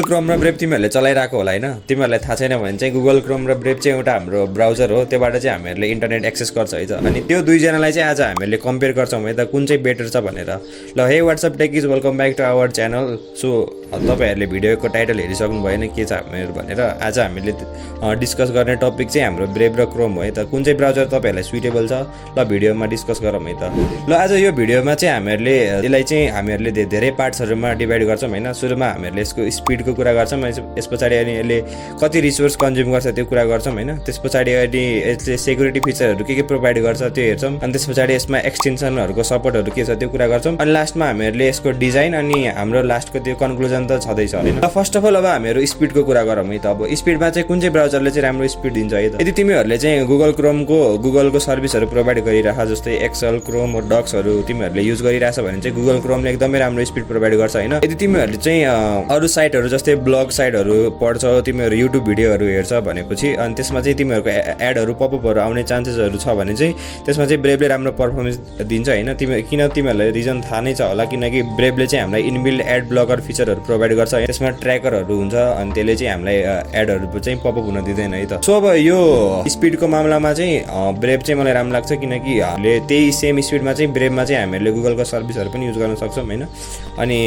Chrome र brave तिमीहरूले चलाइरहेको होला हैन तिमीहरूलाई थाहा छैन भने चाहिँ गुगल क्रोम र ब्रेभ चाहिँ एउटा हाम्रो ब्राउजर हो त्योबाट चाहिँ हामीहरूले इन्टरनेट एक्सेस गर्छ है त अनि त्यो दुईजनालाई चाहिँ आज हामीहरूले कम्पेयर गर्छौँ है त कुन चाहिँ बेटर छ भनेर ल hey WhatsApp tech is welcome back to our channel so तपाईहरूले भिडियोको टाइटल हेरिसक्नु भएन के छ हामीहरू भनेर आज हामीले डिस्कस गर्ने टपिक चाहिँ हाम्रो ब्रेभ र क्रोम हो है त कुन चाहिँ ब्राउजर तपाईँहरूलाई सुइटेबल छ ल भिडियोमा डिस्कस गरौँ है त ल आज यो भिडियोमा चाहिँ हामीहरूले यसलाई चाहिँ हामीहरूले धेरै पार्ट्सहरूमा डिभाइड गर्छौँ हैन सुरुमा हामीहरूले यसको स्पिडको कुरा गर्छौँ यस पछाडि अनि यसले कति रिसोर्स कन्ज्युम गर्छ त्यो कुरा गर्छौँ हैन त्यस पछाडि अनि यसले सेक्युरिटी फिचरहरू के प्रोभाइड गर्छ त्यो हेर्छौँ अनि त्यस पछाडि यसमा एक्सटेन्सनहरूको सपोर्टहरू के छ त्यो कुरा गर्छौँ अनि लास्टमा हामीहरूले यसको डिजाइन अनि हाम्रो लास्टको त्यो कन्क्लुजन त छँदैछ हैन फर्स्ट अफ अल अब हामीहरू स्पिडको कुरा गरौँ है त अब स्पिडमा चाहिँ कुन चाहिँ ब्राउजरले चाहिँ राम्रो स्पिड दिन्छ है त यदि तिमीहरूले चाहिँ गुगलको सर्भिसहरू प्रोभाइड गरिरह जस्तै एक्सेल क्रोम डक्सहरू तिमीहरूले युज गरिरहेछ भने चाहिँ गुगल क्रोमले एकदमै राम्रो स्पिड प्रोभाइड गर्छ हैन यदि तिमीहरूले चाहिँ अरू साइटहरू जस्तै ब्लग साइटहरू पढ्छौ तिमीहरू युट्युब भिडियोहरू हेर्छ भनेपछि अनि त्यसमा चाहिँ तिमीहरूको एडहरू पपअपहरू आउने चान्सेसहरू छ भने चाहिँ त्यसमा चाहिँ ब्रेभले राम्रो पर्फर्मेन्स दिन्छ हैन तिमीहरूलाई रिजन थाहा नै छ होला किनकि ब्रेभले चाहिँ हामीलाई इनबिल्ड एड ब्लकर फिचरहरू प्रोभाइड गर्छ त्यसमा ट्र्याकरहरू हुन्छ अनि त्यसले चाहिँ हामीलाई एडहरू चाहिँ पपअप हुन दिँदैन है त सो अब यो स्पिडको मामलामा चाहिँ ब्रेभ चाहिँ मलाई राम्रो लाग्छ किनकि हामीले त्यही सेम स्पिडमा चाहिँ ब्रेभमा चाहिँ हामीहरूले गुगलको सर्भिसहरू पनि युज गर्न सक्छौँ हैन अनि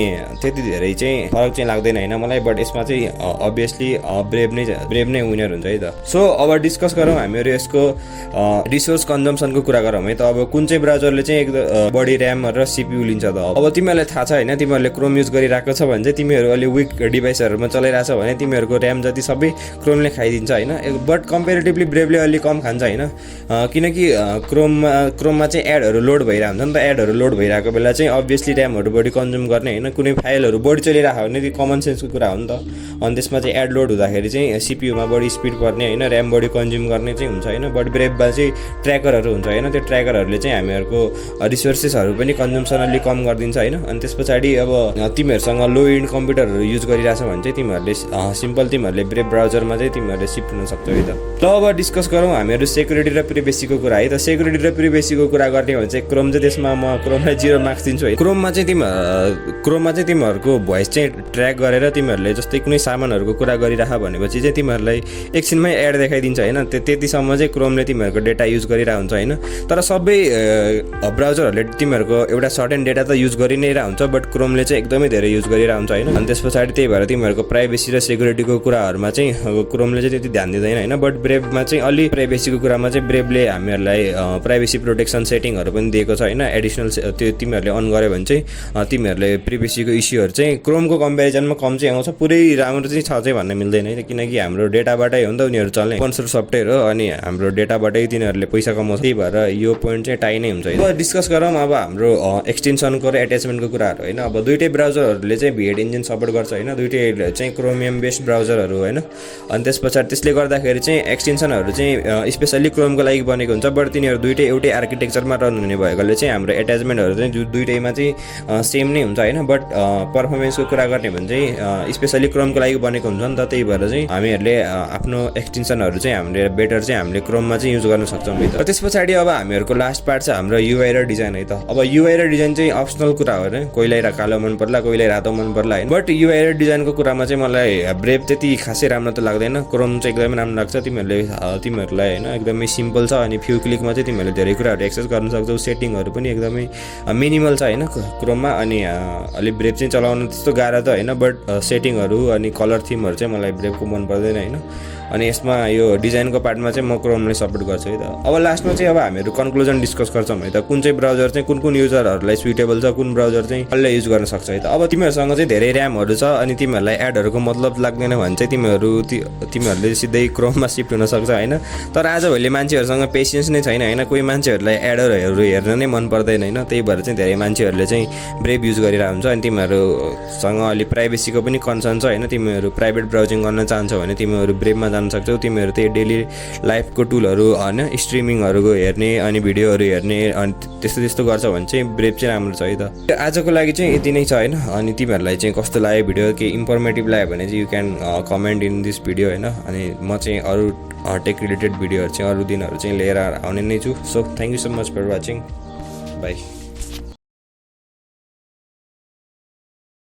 त्यति धेरै चाहिँ फरक चाहिँ लाग्दैन हैन मलाई बट यसमा चाहिँ अभियसली ब्रेभ नै विनर हुन्छ है त सो अब डिस्कस गरौँ हामीहरू यसको रिसोर्स कन्जम्सनको कुरा गरौँ है त अब कुन चाहिँ ब्राउजरले चाहिँ एकदम बढी ऱ्याम र सिपियु लिन्छ त अब तिमीहरूलाई थाहा छ हैन तिमीहरूले क्रोम युज गरिरहेको छ भने चाहिँ तिमीहरू अलि विक डिभाइसहरूमा चलाइरहेछ भने तिमीहरूको ऱ्याम जति सबै क्रोमले खाइदिन्छ हैन बट कम्पेरिटिभली ब्रेभले अलि कम खान्छ हैन किनकि क्रोममा चाहिँ एडहरू लोड भइरहेको हुन्छ नि त एडहरू लोड भइरहेको बेला चाहिँ अभियसली ऱ्यामहरू बढी कन्ज्युम गर्ने हैन कुनै फाइलहरू बढी चलिरहेको भने त्यो कमन सेन्सको कुरा हो नि त अनि त्यसमा चाहिँ एड लोड हुँदाखेरि चाहिँ सिपियुमा बढी स्पिड पर्ने हैन ऱ्याम बढी कन्ज्युम गर्ने चाहिँ हुन्छ हैन बट ब्रेभमा चाहिँ ट्र्याकरहरू हुन्छ हैन त्यो ट्र्याकरहरूले चाहिँ हामीहरूको रिसोर्सेसहरू पनि कन्ज्युम्सन अलि कम गरिदिन्छ हैन अनि त्यस पछाडि अब तिमीहरूसँग लो इन्ड कम्प्युटरहरू युज गरिरहेछ भने चाहिँ तिमीहरूले ब्रेभ ब्राउजरमा चाहिँ तिमीहरूले सिफ्ट हुन सक्छौ है त अब डिस्कस गरौँ हामीहरू सेक्युरिटी र प्रिभेसीको कुरा है त सेक्युरिटी र प्रिभेसीको कुरा गर्ने भने चाहिँ क्रोम चाहिँ त्यसमा म क्रोमलाई 0 मार्क्स दिन्छु है क्रोममा चाहिँ तिमीहरूको भोइस चाहिँ ट्र्याक गरेर तिमीहरूले जस्तै कुनै सामानहरूको कुरा गरिरह भनेपछि चाहिँ तिमीहरूलाई एकछिनमै एड देखाइदिन्छ हैन त्यतिसम्म चाहिँ क्रोमले तिमीहरूको डेटा युज गरिरहेको हुन्छ हैन तर सबै ब्राउजरहरूले तिमीहरूको एउटा सर्टेन डेटा त युज गरि नै हुन्छ बट क्रोमले चाहिँ एकदमै धेरै युज गरिरहेको हुन्छ हैन अनि त्यस पछाडि त्यही भएर तिमीहरूको प्राइभेसी र सेक्युरिटीको कुराहरूमा चाहिँ क्रोमले चाहिँ त्यति ध्यान दिँदैन हैन बट ब्रेभमा चाहिँ अलि प्राइभेसीको कुरामा चाहिँ ब्रेभले हामीहरूलाई प्राइभेसी प्रोटेक्सन सेटिङहरू पनि दिएको छ हैन एडिसनल त्यो तिमीहरूले अन गर्यो भने चाहिँ तिमीहरूले प्राइभेसीको इस्युहरू चाहिँ क्रोमको कम्पेरिजनमा कम चाहिँ आउँछ पुरै राम्रो चाहिँ छ चाहिँ भन्न मिल्दैन है किनकि हाम्रो डेटाबाटै हो नि त उनीहरू चल्ने स्पोन्सर सफ्टवेयर हो अनि हाम्रो डेटाबाटै तिनीहरूले पैसा कमाउँछ त्यही भएर यो पोइन्ट चाहिँ टाइ नै हुन्छ अब डिस्कस गरौँ अब हाम्रो एक्सटेन्सनको र एट्याचमेन्टको कुराहरू हैन अब दुईटै ब्राउजरहरूले चाहिँ V8 इन्जिन सपोर्ट गर्छ हैन दुईटै चाहिँ क्रोमियम बेस्ड ब्राउजरहरू हैन अनि त्यस पछाडि त्यसले गर्दाखेरि चाहिँ एक्सटेन्सनहरू चाहिँ स्पेसल्ली क्रोमको लागि बनेको हुन्छ बट तिनीहरू दुईटै एउटै आर्किटेक्चरमा रन हुने भएकोले चाहिँ हाम्रो एट्याचमेन्टहरू चाहिँ दुईटैमा चाहिँ सेम नै हुन्छ हैन बट पर्फर्मेन्सको कुरा गर्ने भने चाहिँ स्पेसल्ली क्रोमको लागि बनेको हुन्छ नि त त्यही भएर चाहिँ हामीहरूले आफ्नो एक्सटेन्सनहरू चाहिँ हामीले बेटर चाहिँ हामीले क्रोममा चाहिँ युज गर्न सक्छौँ है त त्यस पछाडि अब हामीहरूको लास्ट पार्ट छ हाम्रो युआई र डिजाइन है त अब युआई र डिजाइन चाहिँ अप्सनल कुरा हो हैन कोहीलाई कालो मन पर्ला कोहीलाई रातो मन पर्ला हैन बट युआई र डिजाइनको कुरामा चाहिँ मलाई ब्रेभ त्यति खासै राम्रो त लाग्दैन क्रोम चाहिँ एकदमै राम्रो लाग्छ तिमीहरूलाई हैन एकदमै सिम्पल छ अनि फ्यु क्लिकमा चाहिँ तिमीहरूले धेरै कुराहरू एक्सेस गर्न सक्छौ सेटिङहरू पनि एकदमै मिनिमल छ हैन क्रोममा अनि अलि ब्रेभ चाहिँ चलाउन त्यस्तो गाह्रो त हैन बट सेटिङहरू अनि कलर थिमहरू चाहिँ मलाई ब्रेभको मन पर्दैन हैन अनि यसमा यो डिजाइनको पार्टमा चाहिँ म क्रोमले सपोर्ट गर्छु है त अब लास्टमा चाहिँ अब हामीहरू कन्क्लुजन डिस्कस गर्छौँ है त कुन चाहिँ ब्राउजर चाहिँ कुन युजरहरूलाई सुइटेबल छ कुन ब्राउजर चाहिँ कसले युज गर्न सक्छ है त अब तिमीहरूसँग चाहिँ धेरै ऱ्यामहरू छ अनि तिमीहरूलाई एडहरूको मतलब लाग्दैन भने चाहिँ तिमीहरूले सिधै क्रोममा सिफ्ट हुन सक्छ हैन तर आजभोलि मान्छेहरूसँग पेसेन्स नै छैन हैन कोही मान्छेहरूलाई एडहरू हेर्न नै मन पर्दैन हैन त्यही भएर चाहिँ धेरै मान्छेहरूले चाहिँ ब्रेभ युज गरिरहेको हुन्छ अनि तिमीहरूसँग अलि प्राइभेसीको पनि कन्सर्न छ हैन तिमीहरू प्राइभेट ब्राउजिङ गर्न चाहन्छौ भने तिमीहरू ब्रेभमा जान सक्छौ तिमीहरू त्यही डेली लाइफको टुलहरू हैन स्ट्रिमिङहरूको हेर्ने अनि भिडियोहरू हेर्ने अनि त्यस्तो गर्छ भने चाहिँ ब्रेभ चाहिँ राम्रो छ है त आजको लागि चाहिँ यति नै छ हैन अनि तिमीहरूलाई चाहिँ कस्तो लाग्यो भिडियो के इन्फर्मेटिभ लाग्यो भने चाहिँ you can comment in this video हैन अनि म चाहिँ अरू टेक रिलेटेड भिडियोहरू चाहिँ अरू दिनहरू चाहिँ लिएर आउने नै छु so thank you so much for watching by